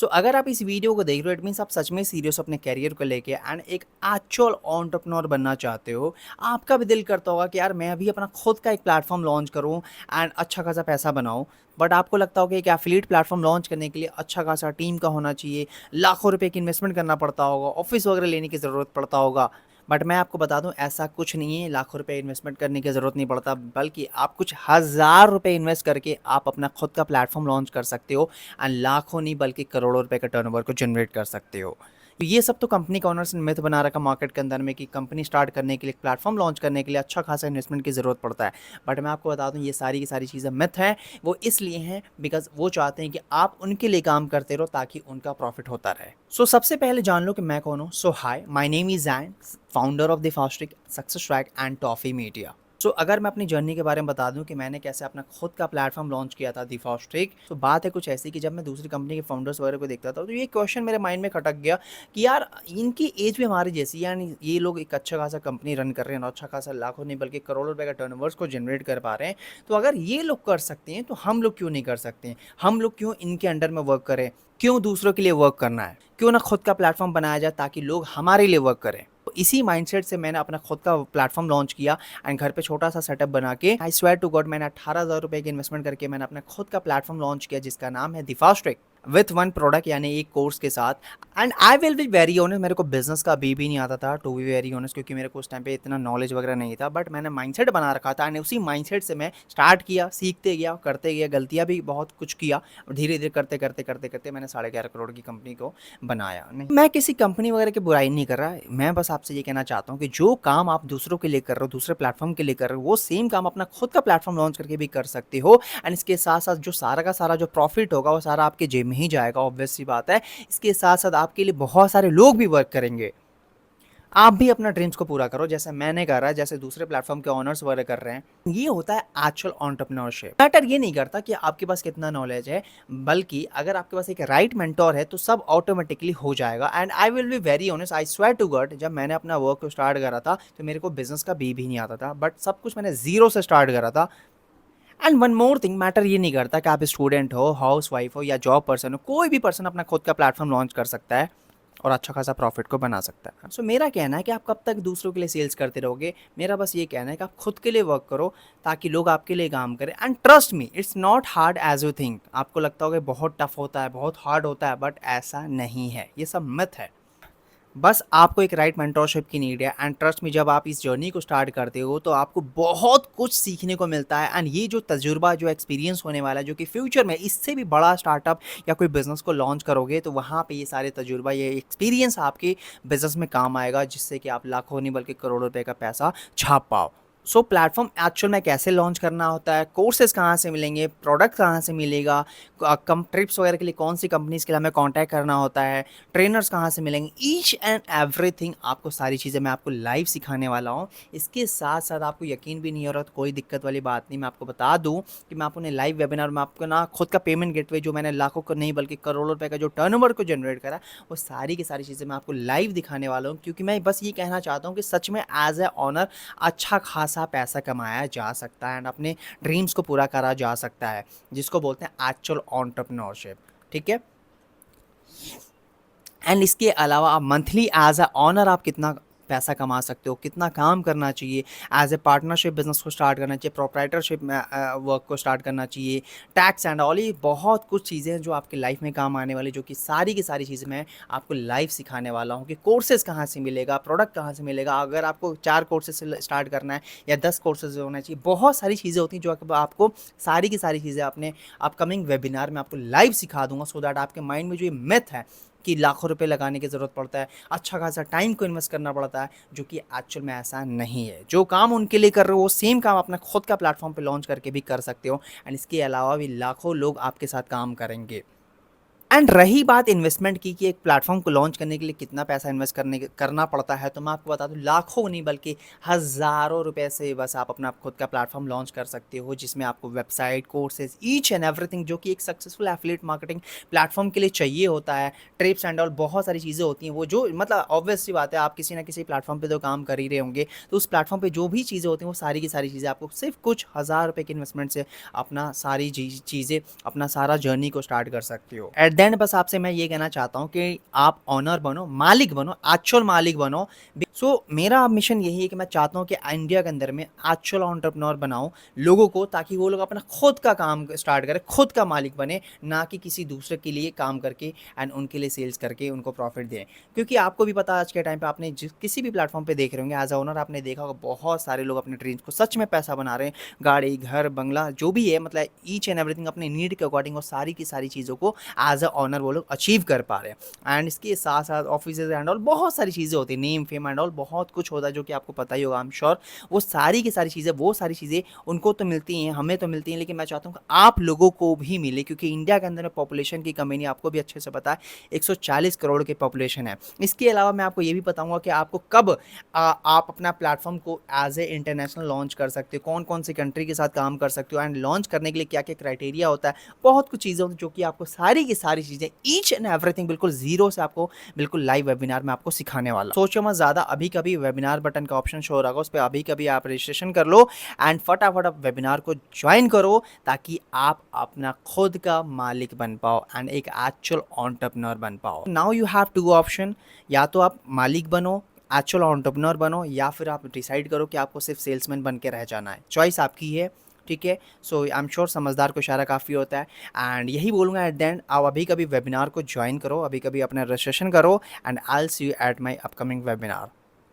अगर आप इस वीडियो को देख रहे हो इट मीन्स आप सच में सीरियस हो अपने करियर को लेके एंड एक एक्चुअल एंटरप्रेन्योर बनना चाहते हो। आपका भी दिल करता होगा कि यार मैं अभी अपना खुद का एक प्लेटफॉर्म लॉन्च करूं एंड अच्छा खासा पैसा बनाऊं। बट आपको लगता होगा कि एक एफिलिएट प्लेटफॉर्म लॉन्च करने के लिए अच्छा खासा टीम का होना चाहिए, लाखों रुपए की इन्वेस्टमेंट करना पड़ता होगा, ऑफिस वगैरह लेने की ज़रूरत पड़ता होगा। बट मैं आपको बता दूं ऐसा कुछ नहीं है, लाखों रुपए इन्वेस्टमेंट करने की ज़रूरत नहीं पड़ता, बल्कि आप कुछ हज़ार रुपए इन्वेस्ट करके आप अपना खुद का प्लेटफॉर्म लॉन्च कर सकते हो एंड लाखों नहीं बल्कि करोड़ों रुपए का टर्नओवर को जनरेट कर सकते हो। तो ये सब तो कंपनी का ओनर्स ने मिथ बना रखा मार्केट के अंदर में कि कंपनी स्टार्ट करने के लिए, प्लेटफॉर्म लॉन्च करने के लिए अच्छा खासा इन्वेस्टमेंट की ज़रूरत पड़ता है। बट मैं आपको बता दूं ये सारी की सारी चीज़ें मिथ हैं। वो इसलिए हैं बिकॉज वो चाहते हैं कि आप उनके लिए काम करते रहो ताकि उनका प्रॉफिट होता रहे। सबसे पहले जान लो कि मैं कौन हूँ। Hi, my name is Jain, founder of the fast track, success track and toffee media. अगर मैं अपनी जर्नी के बारे में बता दूं कि मैंने कैसे अपना खुद का प्लेटफॉर्म लॉन्च किया था दी फास्ट ट्रिक, तो बात है कुछ ऐसी कि जब मैं दूसरी कंपनी के फाउंडर्स वगैरह को देखता था तो ये क्वेश्चन मेरे माइंड में खटक गया कि यार इनकी एज भी हमारी जैसी है, यानी ये लोग एक अच्छा खासा कंपनी रन कर रहे हैं और अच्छा खासा लाखों नहीं बल्कि करोड़ों रुपए का टर्नओवर्स को जनरेट कर पा रहे हैं। तो अगर ये लोग कर सकते हैं तो हम लोग क्यों नहीं कर सकते हैं? हम लोग क्यों इनके अंडर में वर्क करें? क्यों दूसरों के लिए वर्क करना है? क्यों ना खुद का प्लेटफॉर्म बनाया जाए ताकि लोग हमारे लिए वर्क करें। तो इसी माइंडसेट से मैंने अपना खुद का प्लेटफॉर्म लॉन्च किया एंड घर पे छोटा सा सेटअप बना के आई स्वेयर टू गॉड मैंने 18,000 रुपए की इन्वेस्टमेंट करके मैंने अपना खुद का प्लेटफॉर्म लॉन्च किया जिसका नाम है the fast track with one product, यानी एक कोर्स के साथ। And I will be very honest, मेरे को बिजनेस का भी नहीं आता था टू बी वेरी ऑनेस्ट, क्योंकि मेरे को उस टाइम पे इतना नॉलेज वगैरह नहीं था। बट मैंने माइंडसेट बना रखा था एंड उसी माइंडसेट से मैं स्टार्ट किया, सीखते गया, करते गया, गलतियां भी बहुत कुछ किया और धीरे धीरे करते करते करते करते मैंने 11.5 करोड़ की कंपनी को बनाया। नहीं, मैं किसी कंपनी वगैरह की बुराई नहीं कर रहा, मैं बस आपसे ये कहना चाहता हूँ कि जो काम आप दूसरों के लिए कर रहे हो, दूसरे प्लेटफॉर्म के लिए कर रहे हो, वो सेम काम अपना खुद का प्लेटफॉर्म लॉन्च करके भी कर सकते हो। एंड इसके साथ साथ जो सारा का सारा जो प्रॉफिट होगा वो सारा आपके जेब में ही जाएगा, ऑब्वियस सी बात है। इसके साथ साथ आपके लिए बहुत सारे लोग भी वर्क करेंगे। आप भी अपना ड्रीम्स को पूरा करो जैसे मैंने करा, जैसे दूसरे प्लेटफॉर्म के ओनर्स वगैरह कर रहे हैं। ये होता है एक्चुअल एंटरप्रेन्योरशिप। मैटर ये नहीं करता कि आपके पास कितना नॉलेज है, बल्कि अगर आपके पास एक राइट मेंटोर है तो सब ऑटोमेटिकली हो जाएगा। And I will be very honest, I swear to God, जब मैंने अपना वर्क को स्टार्ट करा था तो मेरे को बिजनेस का भी नहीं आता था, बट सब कुछ मैंने जीरो से स्टार्ट करा था। And one more thing, matter ये नहीं करता कि आप स्टूडेंट हो, हाउस वाइफ हो या जॉब पर्सन हो, कोई भी पर्सन अपना खुद का प्लेटफॉर्म लॉन्च कर सकता है और अच्छा खासा प्रॉफिट को बना सकता है। मेरा कहना है कि आप कब तक दूसरों के लिए सेल्स करते रहोगे? मेरा बस ये कहना है कि आप खुद के लिए वर्क करो ताकि लोग आपके लिए काम करें। And trust me, it's not hard as you think. आपको लगता होगा बहुत टफ होता है, बहुत हार्ड होता है, बट ऐसा नहीं है, ये सब मिथ है। बस आपको एक राइट मेंटोरशिप की नीड है। एंड ट्रस्ट में जब आप इस जर्नी को स्टार्ट करते हो तो आपको बहुत कुछ सीखने को मिलता है। एंड ये जो तजुर्बा, जो एक्सपीरियंस होने वाला है, जो कि फ्यूचर में इससे भी बड़ा स्टार्टअप या कोई बिजनेस को लॉन्च करोगे तो वहाँ पे ये सारे तजुर्बा, ये एक्सपीरियंस आपके बिजनेस में काम आएगा, जिससे कि आप लाखों नहीं बल्कि करोड़ों रुपए का पैसा छाप पाओ। प्लेटफॉर्म एक्चुअल में कैसे लॉन्च करना होता है, कोर्सेज कहाँ से मिलेंगे, प्रोडक्ट कहाँ से मिलेगा, कम ट्रिप्स वगैरह के लिए कौन सी कंपनीज के लिए हमें कांटेक्ट करना होता है, ट्रेनर्स कहाँ से मिलेंगे, ईच एंड एवरीथिंग आपको सारी चीज़ें मैं आपको लाइव सिखाने वाला हूँ। इसके साथ साथ आपको यकीन भी नहीं हो रहा तो कोई दिक्कत वाली बात नहीं, मैं आपको बता दूँ कि मैं आपको लाइव वेबिनार में आपको ना खुद का पेमेंट गेटवे, जो मैंने लाखों को नहीं बल्कि करोड़ों रुपए का जो टर्नओवर को जनरेट करा, वो सारी की सारी चीज़ें मैं आपको लाइव दिखाने वाला हूँ। क्योंकि मैं बस ये कहना चाहता हूँ कि सच में एज ए ऑनर अच्छा खासा पैसा कमाया जा सकता है एंड अपने ड्रीम्स को पूरा करा जा सकता है, जिसको बोलते हैं एक्चुअल एंटरप्रेन्योरशिप। ठीक है। एंड इसके अलावा आप मंथली एज अ ऑनर आप कितना पैसा कमा सकते हो, कितना काम करना चाहिए, एज ए पार्टनरशिप बिजनेस को स्टार्ट करना चाहिए, प्रोप्राइटरशिप में वर्क को स्टार्ट करना चाहिए, टैक्स एंड ऑल, ये बहुत कुछ चीज़ें हैं जो आपकी लाइफ में काम आने वाली, जो कि सारी की सारी चीज़ें मैं आपको लाइव सिखाने वाला हूँ कि कोर्सेज कहाँ से मिलेगा, प्रोडक्ट कहाँ से मिलेगा, अगर आपको 4 कोर्सेज से स्टार्ट करना है या 10 कोर्सेज होना चाहिए, बहुत सारी चीज़ें होती हैं जो आपको सारी की सारी चीज़ें अपने अपकमिंग वेबिनार में आपको लाइव सिखा दूंगा। सो दैट आपके माइंड में जो ये मिथ है कि लाखों रुपए लगाने की ज़रूरत पड़ता है, अच्छा खासा टाइम को इन्वेस्ट करना पड़ता है, जो कि एक्चुअल में ऐसा नहीं है। जो काम उनके लिए कर रहे हो वो सेम काम अपना खुद का प्लेटफॉर्म पे लॉन्च करके भी कर सकते हो। एंड इसके अलावा भी लाखों लोग आपके साथ काम करेंगे। एंड रही बात इन्वेस्टमेंट की कि एक प्लेटफॉर्म को लॉन्च करने के लिए कितना पैसा इन्वेस्ट करना पड़ता है, तो मैं आपको बता दूं लाखों नहीं बल्कि हज़ारों रुपए से बस आप अपना खुद का प्लेटफॉर्म लॉन्च कर सकते हो, जिसमें आपको website, courses, each and everything जो कि एक सक्सेसफुल एफिलिएट मार्केटिंग प्लेटफॉर्म के लिए चाहिए होता है, ट्रिप्स एंड ऑल, बहुत सारी चीज़ें होती हैं। वो जो मतलब ऑब्वियस सी बात है, आप किसी ना किसी प्लेटफॉर्म पर तो काम कर ही रहे होंगे, तो उस प्लेटफॉर्म पर जो भी चीज़ें होती हैं वो सारी की सारी चीज़ें आपको सिर्फ कुछ हज़ार रुपये की इन्वेस्टमेंट से अपना सारी चीज़ें, अपना सारा जर्नी को स्टार्ट कर सकते हो। एट द एंड बस आपसे मैं ये कहना चाहता हूँ कि आप ओनर बनो, मालिक बनो, एक्चुअल मालिक बनो। सो मेरा मिशन यही है कि मैं चाहता हूँ कि इंडिया के अंदर में एक्चुअल एंटरप्रेन्योर बनाऊँ लोगों को, ताकि वो लोग अपना खुद का काम स्टार्ट करें, खुद का मालिक बने, ना कि किसी दूसरे के लिए काम करके एंड उनके लिए सेल्स करके उनको प्रॉफिट दें। क्योंकि आपको भी पता है आज के टाइम पे आपने जिस किसी भी प्लेटफॉर्म पे देख रहे होंगे एज अ ओनर, आपने देखा होगा बहुत सारे लोग अपने ड्रीम्स को सच में पैसा बना रहे हैं। गाड़ी, घर, बंगला जो भी है, मतलब ईच एंड एवरीथिंग अपने नीड के अकॉर्डिंग और सारी की सारी चीज़ों को एज अ ओनर वो लोग अचीव कर पा रहे हैं। एंड इसके साथ साथ ऑफिस एंड ऑल बहुत सारी चीज़ें होती हैं, नेम फेम एंड ऑल बहुत कुछ होता है जो कि आपको पता ही होगा, आई एम श्योर। वो सारी की सारी चीज़ें, वो सारी चीज़ें उनको तो मिलती हैं, हमें तो मिलती हैं, लेकिन मैं चाहता हूँ कि आप लोगों को भी मिले, क्योंकि इंडिया के अंदर पॉपुलेशन की कमी नहीं, आपको भी अच्छे से पता है 140 करोड़ की पॉपुलेशन है। इसके अलावा मैं आपको ये भी बताऊंगा कि आपको कब आप अपना प्लेटफॉर्म को एज ए इंटरनेशनल लॉन्च कर सकते हो, कौन कौन सी कंट्री के साथ काम कर सकते हो, एंड लॉन्च करने के लिए क्या क्या क्राइटेरिया होता है। बहुत कुछ चीज़ें होती हैं जो कि आपको सारी की सारी चीज़ें ईच एंड एवरीथिंग बिल्कुल जीरो से आपको बिल्कुल लाइव वेबिनार में आपको सिखाने वाला। सोचो मत ज़्यादा, अभी कभी वेबिनार बटन का ऑप्शन शो हो रहा होगा, उस पर अभी कभी आप रजिस्ट्रेशन कर लो एंड फटाफट आप वेबिनार को ज्वाइन करो, ताकि आप अपना खुद का मालिक बन पाओ एंड एक एक्चुअल एंटरप्रेन्योर बन पाओ। Now you have two option, या तो आप मालिक बनो, एक्चुअल एंटरप्रेन्योर बनो, या फिर आप डिसाइड करो कि आपको सिर्फ सेल्समैन बन के रह जाना है। चॉइस आपकी है, ठीक है। सो आई एम श्योर समझदार को इशारा काफ़ी होता है। एंड यही बोलूँगा एट द एंड, आप अभी कभी वेबिनार को ज्वाइन करो, अभी कभी अपना रजिस्ट्रेशन करो, and I will see you at my upcoming webinar.